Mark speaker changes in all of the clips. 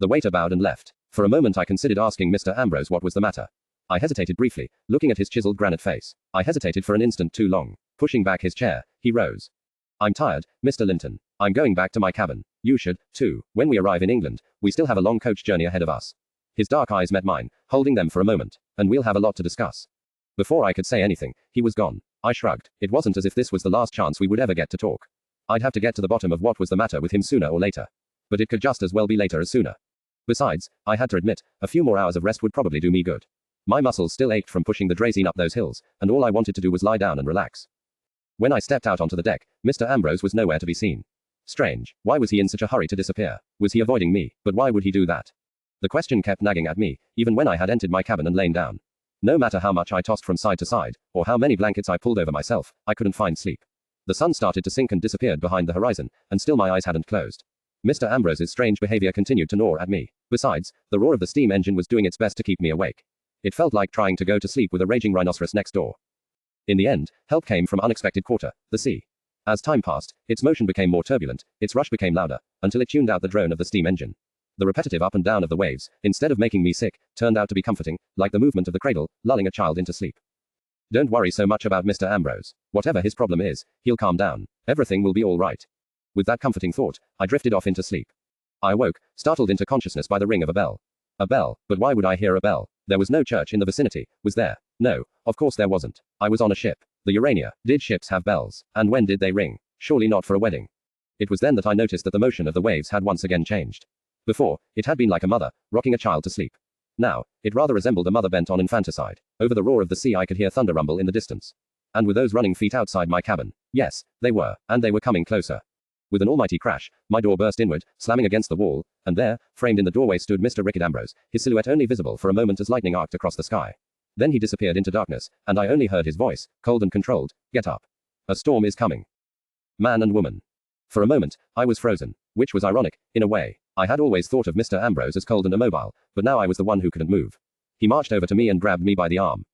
Speaker 1: The waiter bowed and left. For a moment I considered asking Mr. Ambrose what was the matter. I hesitated briefly, looking at his chiseled granite face. I hesitated for an instant too long. Pushing back his chair, he rose. I'm tired, Mr. Linton. I'm going back to my cabin. You should, too. When we arrive in England, we still have a long coach journey ahead of us. His dark eyes met mine, holding them for a moment. And we'll have a lot to discuss. Before I could say anything, he was gone. I shrugged. It wasn't as if this was the last chance we would ever get to talk. I'd have to get to the bottom of what was the matter with him sooner or later. But it could just as well be later as sooner. Besides, I had to admit, a few more hours of rest would probably do me good. My muscles still ached from pushing the draisine up those hills, and all I wanted to do was lie down and relax. When I stepped out onto the deck, Mr. Ambrose was nowhere to be seen. Strange. Why was he in such a hurry to disappear? Was he avoiding me? But why would he do that? The question kept nagging at me, even when I had entered my cabin and lain down. No matter how much I tossed from side to side, or how many blankets I pulled over myself, I couldn't find sleep. The sun started to sink and disappeared behind the horizon, and still my eyes hadn't closed. Mr. Ambrose's strange behavior continued to gnaw at me. Besides, the roar of the steam engine was doing its best to keep me awake. It felt like trying to go to sleep with a raging rhinoceros next door. In the end, help came from unexpected quarter, the sea. As time passed, its motion became more turbulent, its rush became louder, until it tuned out the drone of the steam engine. The repetitive up and down of the waves, instead of making me sick, turned out to be comforting, like the movement of the cradle, lulling a child into sleep. Don't worry so much about Mr. Ambrose. Whatever his problem is, he'll calm down. Everything will be all right. With that comforting thought, I drifted off into sleep. I awoke, startled into consciousness by the ring of a bell. A bell, but why would I hear a bell? There was no church in the vicinity, was there? No, of course there wasn't. I was on a ship. The Urania. Did ships have bells? And when did they ring? Surely not for a wedding. It was then that I noticed that the motion of the waves had once again changed. Before, it had been like a mother, rocking a child to sleep. Now, it rather resembled a mother bent on infanticide. Over the roar of the sea I could hear thunder rumble in the distance. And were those running feet outside my cabin? Yes, they were, and they were coming closer. With an almighty crash, my door burst inward, slamming against the wall, and there, framed in the doorway stood Mr. Rickard Ambrose, his silhouette only visible for a moment as lightning arced across the sky. Then he disappeared into darkness, and I only heard his voice, cold and controlled, "Get up. A storm is coming." Man and woman. For a moment, I was frozen, which was ironic, in a way. I had always thought of Mr. Ambrose as cold and immobile, but now I was the one who couldn't move. He marched over to me and grabbed me by the arm.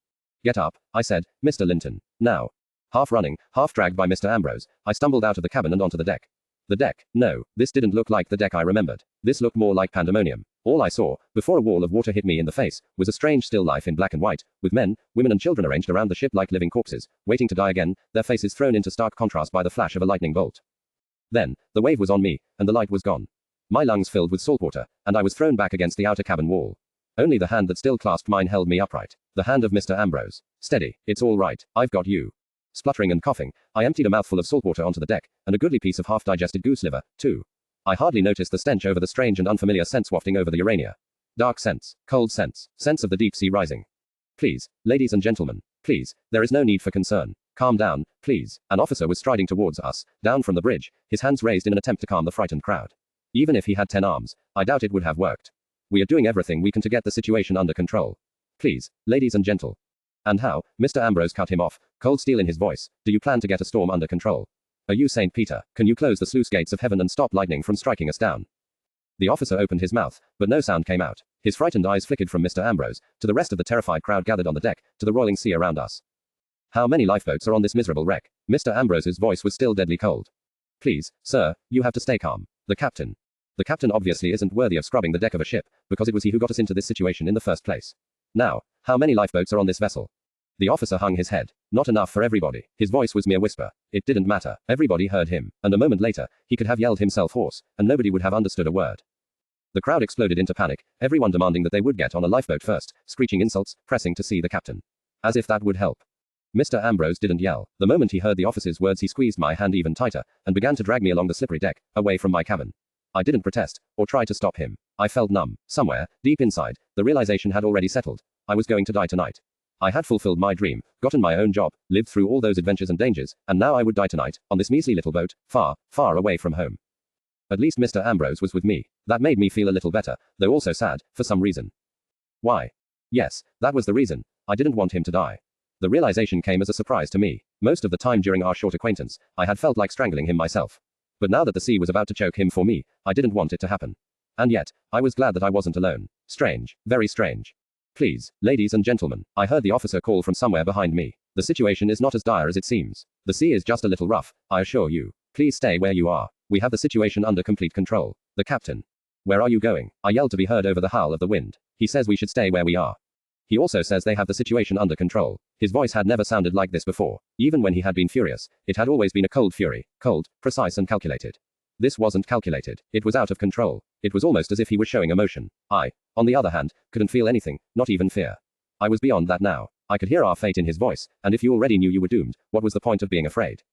Speaker 1: "Get up," I said, "Mr. Linton. Now." Half running, half dragged by Mr. Ambrose, I stumbled out of the cabin and onto the deck. The deck. No, this didn't look like the deck I remembered. This looked more like pandemonium. All I saw, before a wall of water hit me in the face, was a strange still life in black and white, with men, women and children arranged around the ship like living corpses, waiting to die again, their faces thrown into stark contrast by the flash of a lightning bolt. Then, the wave was on me, and the light was gone. My lungs filled with salt water, and I was thrown back against the outer cabin wall. Only the hand that still clasped mine held me upright. The hand of Mr. Ambrose. "Steady, it's all right, I've got you." Spluttering and coughing, I emptied a mouthful of salt water onto the deck, and a goodly piece of half-digested goose liver, too. I hardly noticed the stench over the strange and unfamiliar scents wafting over the Urania. Dark scents, cold scents, scents of the deep sea rising. "Please, ladies and gentlemen, please, there is no need for concern. Calm down, please." An officer was striding towards us, down from the bridge, his hands raised in an attempt to calm the frightened crowd. Even if he had 10 arms, I doubt it would have worked. "We are doing everything we can to get the situation under control. Please, ladies and gentle." "And how?" Mr. Ambrose cut him off, cold steel in his voice. "Do you plan to get a storm under control? Are you St. Peter? Can you close the sluice gates of heaven and stop lightning from striking us down?" The officer opened his mouth, but no sound came out. His frightened eyes flickered from Mr. Ambrose, to the rest of the terrified crowd gathered on the deck, to the roiling sea around us. "How many lifeboats are on this miserable wreck?" Mr. Ambrose's voice was still deadly cold. "Please, sir, you have to stay calm. The captain obviously isn't worthy of scrubbing the deck of a ship, because it was he who got us into this situation in the first place. Now, how many lifeboats are on this vessel?" The officer hung his head. "Not enough for everybody." His voice was mere whisper. It didn't matter. Everybody heard him, and a moment later, he could have yelled himself hoarse, and nobody would have understood a word. The crowd exploded into panic, everyone demanding that they would get on a lifeboat first, screeching insults, pressing to see the captain. As if that would help. Mr. Ambrose didn't yell. The moment he heard the officer's words, he squeezed my hand even tighter, and began to drag me along the slippery deck, away from my cabin. I didn't protest, or try to stop him. I felt numb. Somewhere, deep inside, the realization had already settled. I was going to die tonight. I had fulfilled my dream, gotten my own job, lived through all those adventures and dangers, and now I would die tonight, on this measly little boat, far, far away from home. At least Mr. Ambrose was with me. That made me feel a little better, though also sad, for some reason. Why? Yes, that was the reason. I didn't want him to die. The realization came as a surprise to me. Most of the time during our short acquaintance, I had felt like strangling him myself. But now that the sea was about to choke him for me, I didn't want it to happen. And yet, I was glad that I wasn't alone. Strange, very strange. "Please, ladies and gentlemen," I heard the officer call from somewhere behind me. "The situation is not as dire as it seems. The sea is just a little rough, I assure you. Please stay where you are. We have the situation under complete control. The captain." Where are you going? I yelled to be heard over the howl of the wind. He says we should stay where we are. He also says they have the situation under control. His voice had never sounded like this before. Even when he had been furious, it had always been a cold fury, cold, precise and calculated. This wasn't calculated. It was out of control. It was almost as if he was showing emotion. I, on the other hand, couldn't feel anything, not even fear. I was beyond that now. I could hear our fate in his voice, and if you already knew you were doomed, what was the point of being afraid?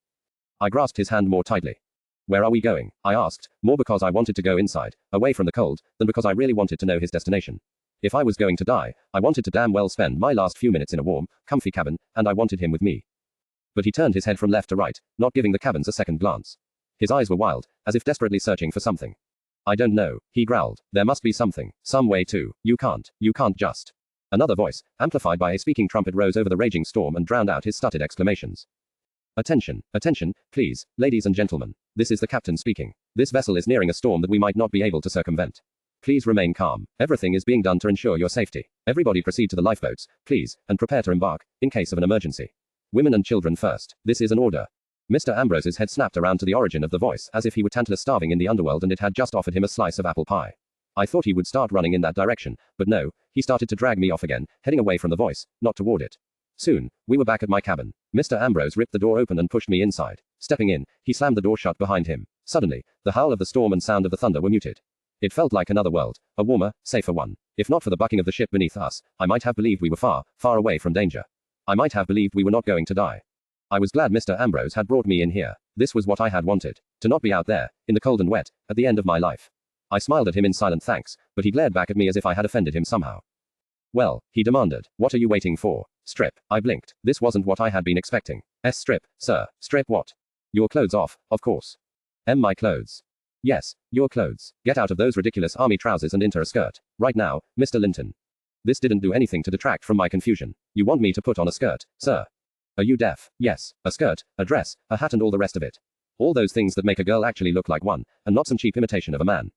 Speaker 1: I grasped his hand more tightly. Where are we going? I asked, more because I wanted to go inside, away from the cold, than because I really wanted to know his destination. If I was going to die, I wanted to damn well spend my last few minutes in a warm, comfy cabin, and I wanted him with me. But he turned his head from left to right, not giving the cabins a second glance. His eyes were wild, as if desperately searching for something. I don't know, he growled. There must be something, some way too. You can't just. Another voice, amplified by a speaking trumpet, rose over the raging storm and drowned out his stuttered exclamations. Attention, attention, please, ladies and gentlemen. This is the captain speaking. This vessel is nearing a storm that we might not be able to circumvent. Please remain calm. Everything is being done to ensure your safety. Everybody proceed to the lifeboats, please, and prepare to embark, in case of an emergency. Women and children first. This is an order. Mr. Ambrose's head snapped around to the origin of the voice, as if he were Tantalus starving in the underworld and it had just offered him a slice of apple pie. I thought he would start running in that direction, but no, he started to drag me off again, heading away from the voice, not toward it. Soon, we were back at my cabin. Mr. Ambrose ripped the door open and pushed me inside. Stepping in, he slammed the door shut behind him. Suddenly, the howl of the storm and sound of the thunder were muted. It felt like another world, a warmer, safer one. If not for the bucking of the ship beneath us, I might have believed we were far, far away from danger. I might have believed we were not going to die. I was glad Mr. Ambrose had brought me in here. This was what I had wanted. To not be out there, in the cold and wet, at the end of my life. I smiled at him in silent thanks, but he glared back at me as if I had offended him somehow. Well, he demanded, what are you waiting for? Strip. I blinked. This wasn't what I had been expecting. Strip, sir. Strip what? Your clothes off, of course. My clothes. Yes, your clothes. Get out of those ridiculous army trousers and into a skirt. Right now, Mr. Linton. This didn't do anything to detract from my confusion. You want me to put on a skirt, sir? Are you deaf? Yes, a skirt, a dress, a hat and all the rest of it. All those things that make a girl actually look like one, and not some cheap imitation of a man.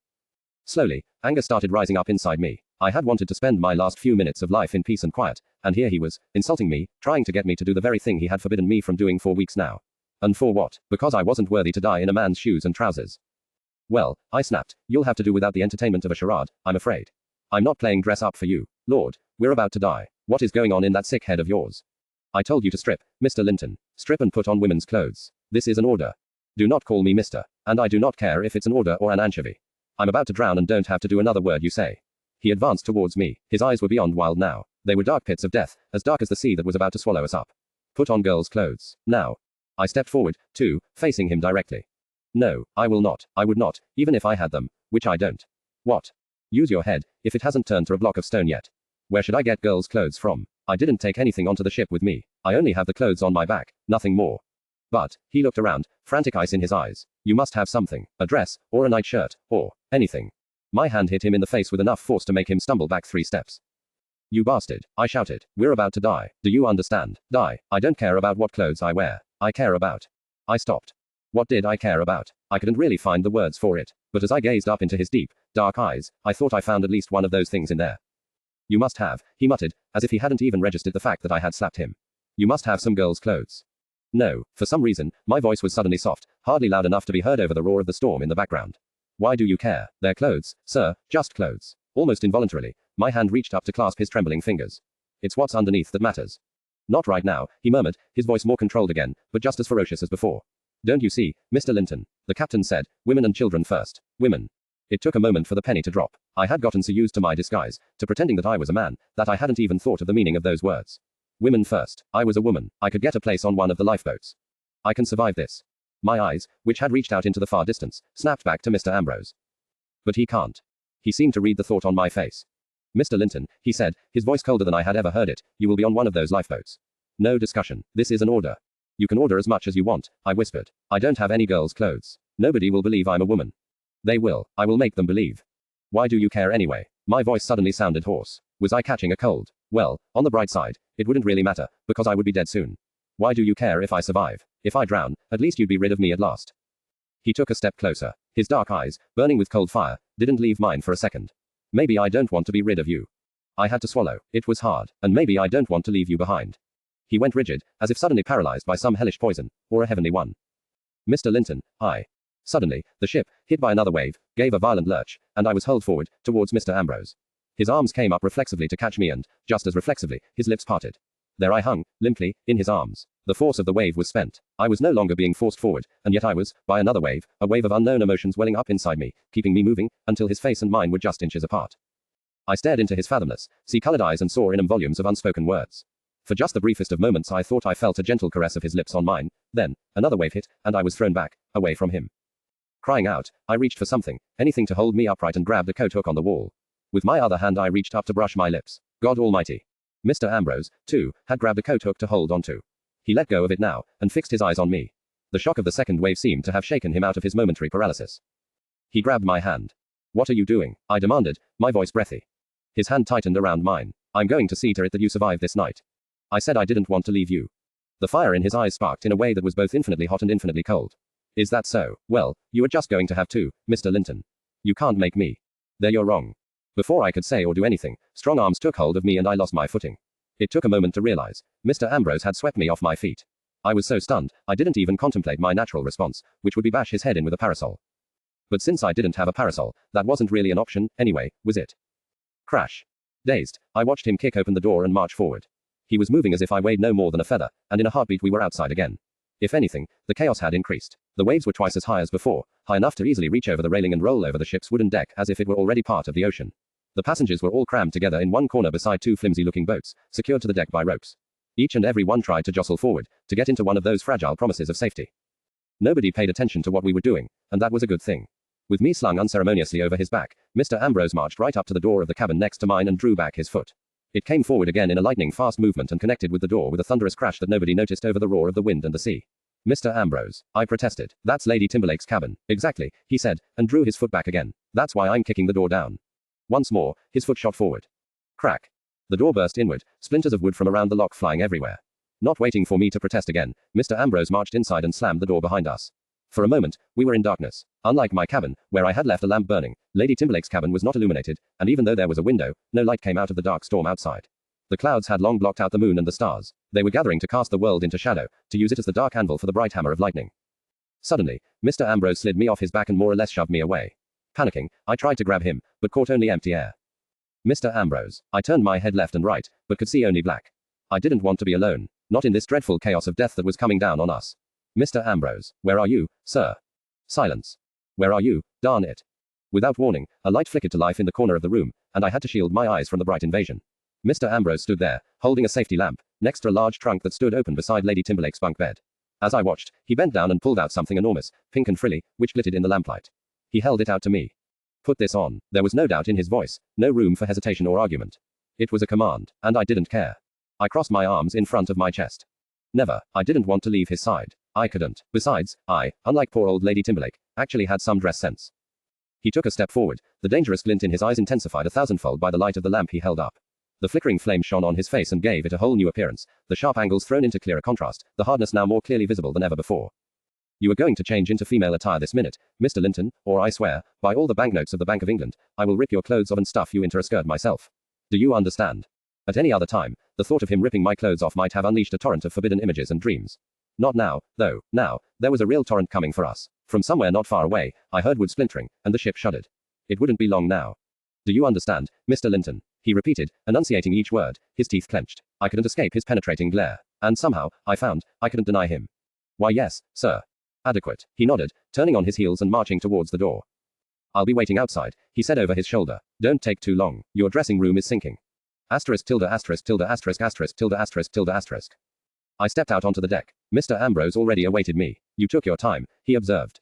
Speaker 1: Slowly, anger started rising up inside me. I had wanted to spend my last few minutes of life in peace and quiet, and here he was, insulting me, trying to get me to do the very thing he had forbidden me from doing for weeks now. And for what? Because I wasn't worthy to die in a man's shoes and trousers. Well, I snapped, you'll have to do without the entertainment of a charade, I'm afraid. I'm not playing dress up for you. Lord, we're about to die. What is going on in that sick head of yours? I told you to strip, Mr. Linton. Strip and put on women's clothes. This is an order. Do not call me Mr. And I do not care if it's an order or an anchovy. I'm about to drown and don't have to do another word you say. He advanced towards me. His eyes were beyond wild now. They were dark pits of death, as dark as the sea that was about to swallow us up. Put on girls' clothes. Now. I stepped forward, too, facing him directly. No, I will not. I would not, even if I had them, which I don't. What? Use your head, if it hasn't turned to a block of stone yet. Where should I get girls' clothes from? I didn't take anything onto the ship with me. I only have the clothes on my back, nothing more. But, he looked around, frantic ice in his eyes. You must have something. A dress, or a nightshirt, or anything. My hand hit him in the face with enough force to make him stumble back 3 steps. You bastard, I shouted. We're about to die. Do you understand? Die. I don't care about what clothes I wear. I care about. I stopped. What did I care about? I couldn't really find the words for it. But as I gazed up into his deep, dark eyes, I thought I found at least one of those things in there. You must have, he muttered, as if he hadn't even registered the fact that I had slapped him. You must have some girls' clothes. No, for some reason, my voice was suddenly soft, hardly loud enough to be heard over the roar of the storm in the background. Why do you care? They're clothes, sir, just clothes. Almost involuntarily, my hand reached up to clasp his trembling fingers. It's what's underneath that matters. Not right now, he murmured, his voice more controlled again, but just as ferocious as before. Don't you see, Mr. Linton? The captain said, women and children first. Women. It took a moment for the penny to drop. I had gotten so used to my disguise, to pretending that I was a man, that I hadn't even thought of the meaning of those words. Women first. I was a woman. I could get a place on one of the lifeboats. I can survive this. My eyes, which had reached out into the far distance, snapped back to Mr. Ambrose. But he can't. He seemed to read the thought on my face. Mr. Linton, he said, his voice colder than I had ever heard it, you will be on one of those lifeboats. No discussion. This is an order. You can order as much as you want, I whispered. I don't have any girls' clothes. Nobody will believe I'm a woman. They will. I will make them believe. Why do you care anyway? My voice suddenly sounded hoarse. Was I catching a cold? Well, on the bright side, it wouldn't really matter, because I would be dead soon. Why do you care if I survive? If I drown, at least you'd be rid of me at last. He took a step closer. His dark eyes, burning with cold fire, didn't leave mine for a second. Maybe I don't want to be rid of you. I had to swallow. It was hard. And maybe I don't want to leave you behind. He went rigid, as if suddenly paralyzed by some hellish poison, or a heavenly one. Mr. Linton, I Suddenly, the ship, hit by another wave, gave a violent lurch, and I was hurled forward, towards Mr. Ambrose. His arms came up reflexively to catch me and, just as reflexively, his lips parted. There I hung, limply, in his arms. The force of the wave was spent. I was no longer being forced forward, and yet I was, by another wave, a wave of unknown emotions welling up inside me, keeping me moving, until his face and mine were just inches apart. I stared into his fathomless, sea-colored eyes and saw in him volumes of unspoken words. For just the briefest of moments I thought I felt a gentle caress of his lips on mine, then, another wave hit, and I was thrown back, away from him. Crying out, I reached for something, anything to hold me upright and grabbed a coat hook on the wall. With my other hand I reached up to brush my lips. God almighty. Mr. Ambrose, too, had grabbed a coat hook to hold onto. He let go of it now, and fixed his eyes on me. The shock of the second wave seemed to have shaken him out of his momentary paralysis. He grabbed my hand. What are you doing? I demanded, my voice breathy. His hand tightened around mine. I'm going to see to it that you survive this night. I said I didn't want to leave you. The fire in his eyes sparked in a way that was both infinitely hot and infinitely cold. Is that so? Well, you are just going to have to, Mr. Linton. You can't make me. There you're wrong. Before I could say or do anything, strong arms took hold of me and I lost my footing. It took a moment to realize. Mr. Ambrose had swept me off my feet. I was so stunned, I didn't even contemplate my natural response, which would be bash his head in with a parasol. But since I didn't have a parasol, that wasn't really an option, anyway, was it? Crash. Dazed, I watched him kick open the door and march forward. He was moving as if I weighed no more than a feather, and in a heartbeat we were outside again. If anything, the chaos had increased. The waves were twice as high as before, high enough to easily reach over the railing and roll over the ship's wooden deck as if it were already part of the ocean. The passengers were all crammed together in one corner beside two flimsy-looking boats, secured to the deck by ropes. Each and every one tried to jostle forward, to get into one of those fragile promises of safety. Nobody paid attention to what we were doing, and that was a good thing. With me slung unceremoniously over his back, Mr. Ambrose marched right up to the door of the cabin next to mine and drew back his foot. It came forward again in a lightning-fast movement and connected with the door with a thunderous crash that nobody noticed over the roar of the wind and the sea. Mr. Ambrose, I protested. That's Lady Timberlake's cabin. Exactly, he said, and drew his foot back again. That's why I'm kicking the door down. Once more, his foot shot forward. Crack. The door burst inward, splinters of wood from around the lock flying everywhere. Not waiting for me to protest again, Mr. Ambrose marched inside and slammed the door behind us. For a moment, we were in darkness. Unlike my cabin, where I had left a lamp burning, Lady Timberlake's cabin was not illuminated, and even though there was a window, no light came out of the dark storm outside. The clouds had long blocked out the moon and the stars. They were gathering to cast the world into shadow, to use it as the dark anvil for the bright hammer of lightning. Suddenly, Mr. Ambrose slid me off his back and more or less shoved me away. Panicking, I tried to grab him, but caught only empty air. Mr. Ambrose. I turned my head left and right, but could see only black. I didn't want to be alone, not in this dreadful chaos of death that was coming down on us. Mr. Ambrose, where are you, sir? Silence. Where are you, darn it? Without warning, a light flickered to life in the corner of the room, and I had to shield my eyes from the bright invasion. Mr. Ambrose stood there, holding a safety lamp, next to a large trunk that stood open beside Lady Timberlake's bunk bed. As I watched, he bent down and pulled out something enormous, pink and frilly, which glittered in the lamplight. He held it out to me. Put this on. There was no doubt in his voice, no room for hesitation or argument. It was a command, and I didn't care. I crossed my arms in front of my chest. Never, I didn't want to leave his side. I couldn't. Besides, I, unlike poor old Lady Timberlake, actually had some dress sense. He took a step forward, the dangerous glint in his eyes intensified 1,000-fold by the light of the lamp he held up. The flickering flame shone on his face and gave it a whole new appearance, the sharp angles thrown into clearer contrast, the hardness now more clearly visible than ever before. You are going to change into female attire this minute, Mr. Linton, or I swear, by all the banknotes of the Bank of England, I will rip your clothes off and stuff you into a skirt myself. Do you understand? At any other time, the thought of him ripping my clothes off might have unleashed a torrent of forbidden images and dreams. Not now, though. Now, there was a real torrent coming for us. From somewhere not far away, I heard wood splintering, and the ship shuddered. It wouldn't be long now. Do you understand, Mr. Linton? He repeated, enunciating each word, his teeth clenched. I couldn't escape his penetrating glare. And somehow, I found, I couldn't deny him. Why yes, sir. Adequate. He nodded, turning on his heels and marching towards the door. I'll be waiting outside, he said over his shoulder. Don't take too long. Your dressing room is sinking. Asterisk tilde asterisk tilde asterisk asterisk tilde asterisk tilde asterisk. I stepped out onto the deck. Mr. Ambrose already awaited me. You took your time, he observed.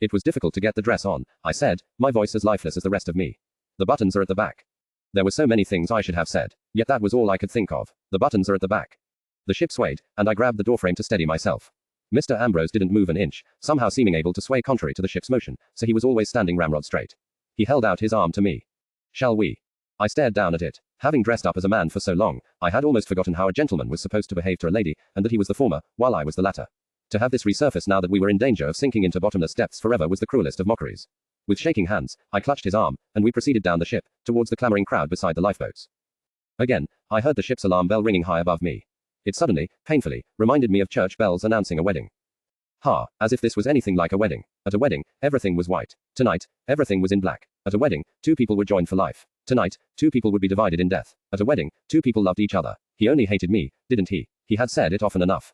Speaker 1: It was difficult to get the dress on, I said, my voice as lifeless as the rest of me. The buttons are at the back. There were so many things I should have said, yet that was all I could think of. The buttons are at the back. The ship swayed, and I grabbed the doorframe to steady myself. Mr. Ambrose didn't move an inch, somehow seeming able to sway contrary to the ship's motion, so he was always standing ramrod straight. He held out his arm to me. Shall we? I stared down at it. Having dressed up as a man for so long, I had almost forgotten how a gentleman was supposed to behave to a lady, and that he was the former, while I was the latter. To have this resurface now that we were in danger of sinking into bottomless depths forever was the cruelest of mockeries. With shaking hands, I clutched his arm, and we proceeded down the ship, towards the clamoring crowd beside the lifeboats. Again, I heard the ship's alarm bell ringing high above me. It suddenly, painfully, reminded me of church bells announcing a wedding. Ha, as if this was anything like a wedding. At a wedding, everything was white. Tonight, everything was in black. At a wedding, two people were joined for life. Tonight, two people would be divided in death. At a wedding, two people loved each other. He only hated me, didn't he? He had said it often enough.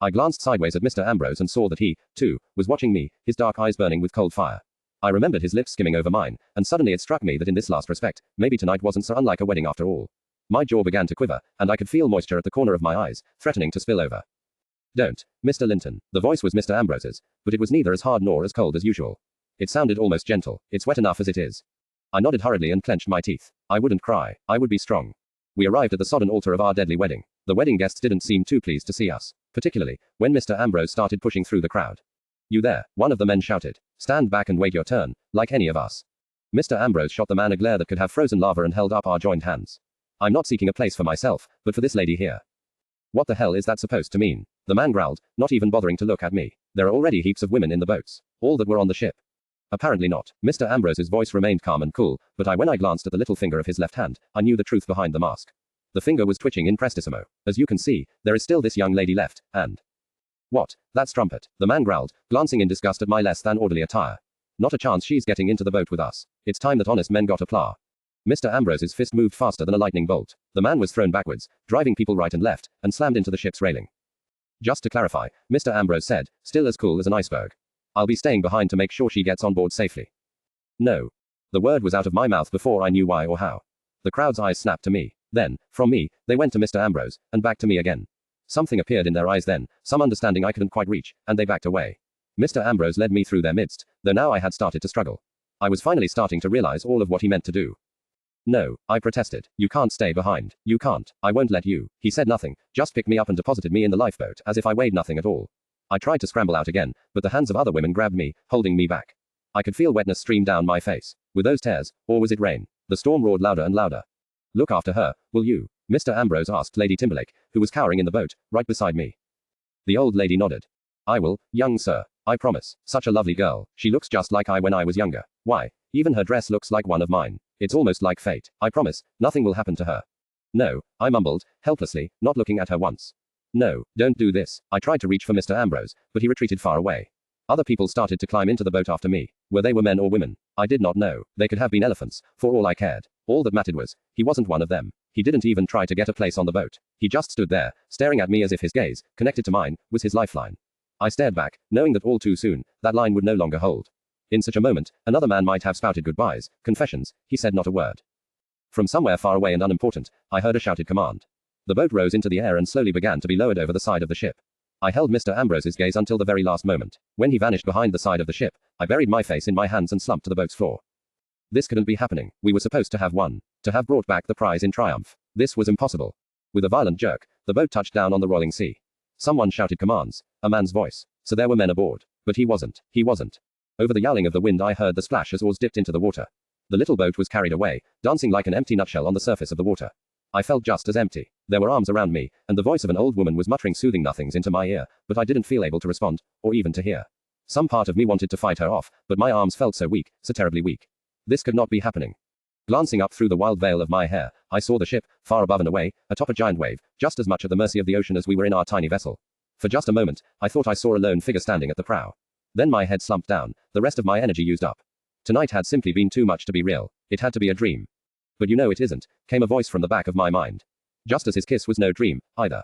Speaker 1: I glanced sideways at Mr. Ambrose and saw that he, too, was watching me, his dark eyes burning with cold fire. I remembered his lips skimming over mine, and suddenly it struck me that in this last respect, maybe tonight wasn't so unlike a wedding after all. My jaw began to quiver, and I could feel moisture at the corner of my eyes, threatening to spill over. Don't, Mr. Linton. The voice was Mr. Ambrose's, but it was neither as hard nor as cold as usual. It sounded almost gentle. It's wet enough as it is. I nodded hurriedly and clenched my teeth. I wouldn't cry. I would be strong. We arrived at the sodden altar of our deadly wedding. The wedding guests didn't seem too pleased to see us, particularly when Mr. Ambrose started pushing through the crowd. You there, one of the men shouted. Stand back and wait your turn, like any of us. Mr. Ambrose shot the man a glare that could have frozen lava and held up our joined hands. I'm not seeking a place for myself, but for this lady here. What the hell is that supposed to mean? The man growled, not even bothering to look at me. There are already heaps of women in the boats. All that were on the ship. Apparently not. Mr. Ambrose's voice remained calm and cool, but when I glanced at the little finger of his left hand, I knew the truth behind the mask. The finger was twitching in prestissimo. As you can see, there is still this young lady left, and... What? That strumpet. The man growled, glancing in disgust at my less than orderly attire. Not a chance she's getting into the boat with us. It's time that honest men got a plow. Mr. Ambrose's fist moved faster than a lightning bolt. The man was thrown backwards, driving people right and left, and slammed into the ship's railing. Just to clarify, Mr. Ambrose said, still as cool as an iceberg. I'll be staying behind to make sure she gets on board safely. No. The word was out of my mouth before I knew why or how. The crowd's eyes snapped to me. Then, from me, they went to Mr. Ambrose, and back to me again. Something appeared in their eyes then, some understanding I couldn't quite reach, and they backed away. Mr. Ambrose led me through their midst, though now I had started to struggle. I was finally starting to realize all of what he meant to do. No, I protested. You can't stay behind. You can't. I won't let you. He said nothing, just picked me up and deposited me in the lifeboat as if I weighed nothing at all. I tried to scramble out again, but the hands of other women grabbed me, holding me back. I could feel wetness stream down my face. Were those tears, or was it rain? The storm roared louder and louder. Look after her, will you? Mr. Ambrose asked Lady Timberlake, who was cowering in the boat, right beside me. The old lady nodded. I will, young sir. I promise. Such a lovely girl. She looks just like I when I was younger. Why, even her dress looks like one of mine. It's almost like fate. I promise, nothing will happen to her. No, I mumbled, helplessly, not looking at her once. No, don't do this. I tried to reach for Mr. Ambrose, but he retreated far away. Other people started to climb into the boat after me. Were they men or women? I did not know. They could have been elephants, for all I cared. All that mattered was, he wasn't one of them. He didn't even try to get a place on the boat. He just stood there, staring at me as if his gaze, connected to mine, was his lifeline. I stared back, knowing that all too soon, that line would no longer hold. In such a moment, another man might have spouted goodbyes, confessions. He said not a word. From somewhere far away and unimportant, I heard a shouted command. The boat rose into the air and slowly began to be lowered over the side of the ship. I held Mr. Ambrose's gaze until the very last moment. When he vanished behind the side of the ship, I buried my face in my hands and slumped to the boat's floor. This couldn't be happening. We were supposed to have won. To have brought back the prize in triumph. This was impossible. With a violent jerk, the boat touched down on the rolling sea. Someone shouted commands. A man's voice. So there were men aboard. But he wasn't. He wasn't. Over the yowling of the wind I heard the splash as oars dipped into the water. The little boat was carried away, dancing like an empty nutshell on the surface of the water. I felt just as empty. There were arms around me, and the voice of an old woman was muttering soothing nothings into my ear, but I didn't feel able to respond, or even to hear. Some part of me wanted to fight her off, but my arms felt so weak, so terribly weak. This could not be happening. Glancing up through the wild veil of my hair, I saw the ship, far above and away, atop a giant wave, just as much at the mercy of the ocean as we were in our tiny vessel. For just a moment, I thought I saw a lone figure standing at the prow. Then my head slumped down, the rest of my energy used up. Tonight had simply been too much to be real. It had to be a dream. But you know it isn't, came a voice from the back of my mind. Just as his kiss was no dream, either.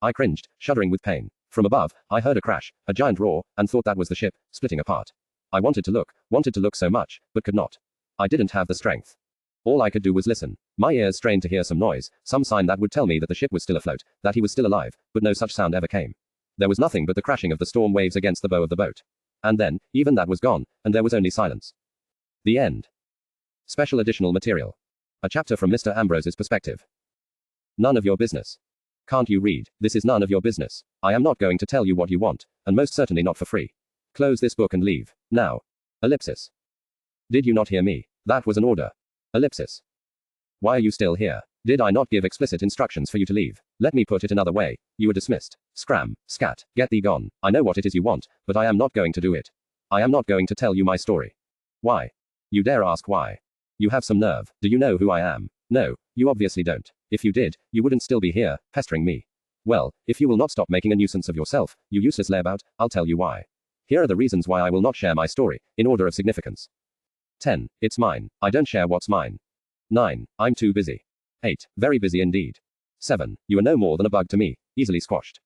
Speaker 1: I cringed, shuddering with pain. From above, I heard a crash, a giant roar, and thought that was the ship, splitting apart. I wanted to look so much, but could not. I didn't have the strength. All I could do was listen. My ears strained to hear some noise, some sign that would tell me that the ship was still afloat, that he was still alive, but no such sound ever came. There was nothing but the crashing of the storm waves against the bow of the boat. And then, even that was gone, and there was only silence. The end. Special additional material. A chapter from Mr. Ambrose's perspective. None of your business. Can't you read? This is none of your business. I am not going to tell you what you want, and most certainly not for free. Close this book and leave. Now. Ellipsis. Did you not hear me? That was an order. Ellipsis. Why are you still here? Did I not give explicit instructions for you to leave? Let me put it another way. You were dismissed. Scram. Scat. Get thee gone. I know what it is you want, but I am not going to do it. I am not going to tell you my story. Why? You dare ask why? You have some nerve. Do you know who I am? No, you obviously don't. If you did, you wouldn't still be here, pestering me. Well, if you will not stop making a nuisance of yourself, you useless layabout, I'll tell you why. Here are the reasons why I will not share my story, in order of significance. 10. It's mine. I don't share what's mine. 9. I'm too busy. 8. Very busy indeed. 7. You are no more than a bug to me, easily squashed.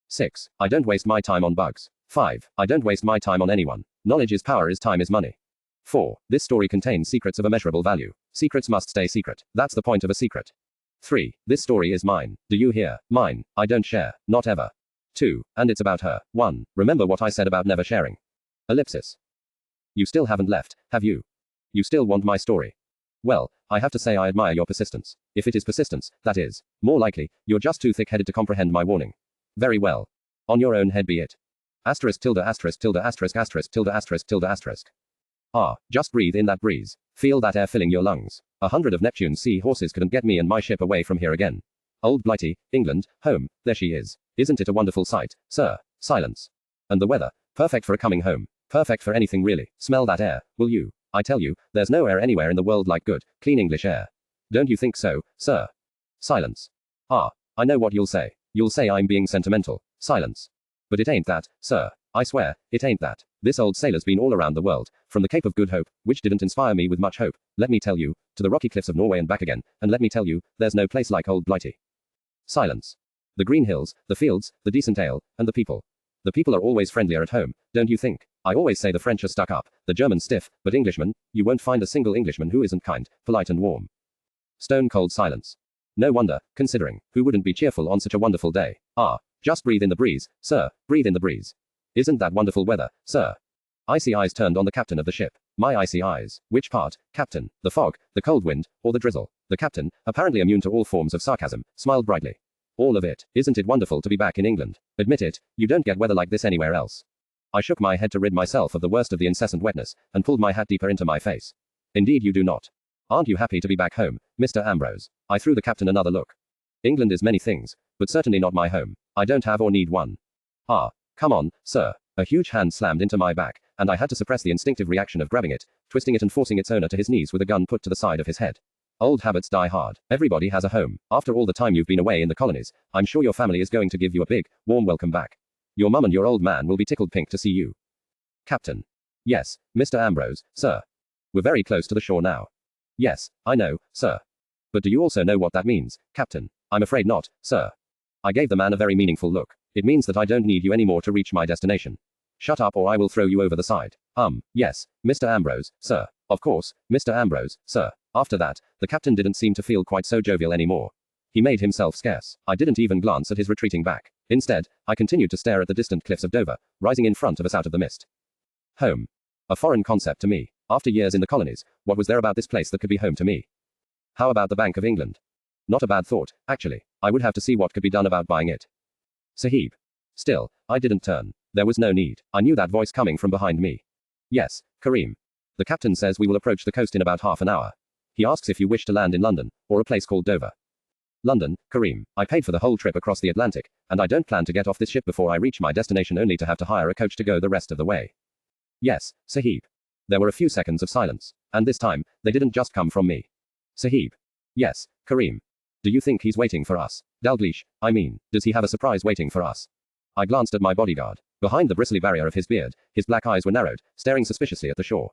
Speaker 1: 6. I don't waste my time on bugs. 5. I don't waste my time on anyone. Knowledge is power, is time is money. 4. This story contains secrets of immeasurable value. Secrets must stay secret. That's the point of a secret. 3. This story is mine. Do you hear? Mine. I don't share. Not ever. 2. And it's about her. 1. Remember what I said about never sharing. Ellipsis. You still haven't left, have you? You still want my story? Well, I have to say I admire your persistence. If it is persistence, that is. More likely, you're just too thick-headed to comprehend my warning. Very well. On your own head be it. Asterisk tilde asterisk tilde asterisk asterisk tilde asterisk tilde asterisk. Ah, just breathe in that breeze. Feel that air filling your lungs. 100 of Neptune's sea horses couldn't get me and my ship away from here again. Old Blighty, England, home, there she is. Isn't it a wonderful sight, sir? Silence. And the weather, perfect for a coming home. Perfect for anything really. Smell that air, will you? I tell you, there's no air anywhere in the world like good, clean English air. Don't you think so, sir? Silence. Ah, I know what you'll say. You'll say I'm being sentimental. Silence. But it ain't that, sir. I swear, it ain't that. This old sailor's been all around the world, from the Cape of Good Hope, which didn't inspire me with much hope, let me tell you, to the rocky cliffs of Norway and back again, and let me tell you, there's no place like Old Blighty. Silence. The green hills, the fields, the decent ale, and the people. The people are always friendlier at home, don't you think? I always say the French are stuck up, the Germans stiff, but Englishmen, you won't find a single Englishman who isn't kind, polite and warm. Stone cold silence. No wonder, considering, who wouldn't be cheerful on such a wonderful day? Ah, just breathe in the breeze, sir, breathe in the breeze. Isn't that wonderful weather, sir? Icy eyes turned on the captain of the ship. My icy eyes. Which part, captain? The fog, the cold wind, or the drizzle? The captain, apparently immune to all forms of sarcasm, smiled brightly. All of it. Isn't it wonderful to be back in England? Admit it, you don't get weather like this anywhere else. I shook my head to rid myself of the worst of the incessant wetness, and pulled my hat deeper into my face. Indeed you do not. Aren't you happy to be back home, Mr. Ambrose? I threw the captain another look. England is many things, but certainly not my home. I don't have or need one. Ah, come on, sir. A huge hand slammed into my back, and I had to suppress the instinctive reaction of grabbing it, twisting it and forcing its owner to his knees with a gun put to the side of his head. Old habits die hard. Everybody has a home. After all the time you've been away in the colonies, I'm sure your family is going to give you a big, warm welcome back. Your mum and your old man will be tickled pink to see you. Captain. Yes, Mr. Ambrose, sir. We're very close to the shore now. Yes, I know, sir. But do you also know what that means, Captain? I'm afraid not, sir. I gave the man a very meaningful look. It means that I don't need you anymore to reach my destination. Shut up or I will throw you over the side. Yes, Mr. Ambrose, sir. Of course, Mr. Ambrose, sir. After that, the captain didn't seem to feel quite so jovial anymore. He made himself scarce. I didn't even glance at his retreating back. Instead, I continued to stare at the distant cliffs of Dover, rising in front of us out of the mist. Home. A foreign concept to me. After years in the colonies, what was there about this place that could be home to me? How about the Bank of England? Not a bad thought, actually. I would have to see what could be done about buying it. Sahib. Still, I didn't turn. There was no need. I knew that voice coming from behind me. Yes, Kareem. The captain says we will approach the coast in about half an hour. He asks if you wish to land in London, or a place called Dover. London, Kareem. I paid for the whole trip across the Atlantic, and I don't plan to get off this ship before I reach my destination only to have to hire a coach to go the rest of the way. Yes, Sahib. There were a few seconds of silence, and this time, they didn't just come from me. Sahib. Yes, Kareem. Do you think he's waiting for us? Dalglish, I mean, does he have a surprise waiting for us? I glanced at my bodyguard. Behind the bristly barrier of his beard, his black eyes were narrowed, staring suspiciously at the shore.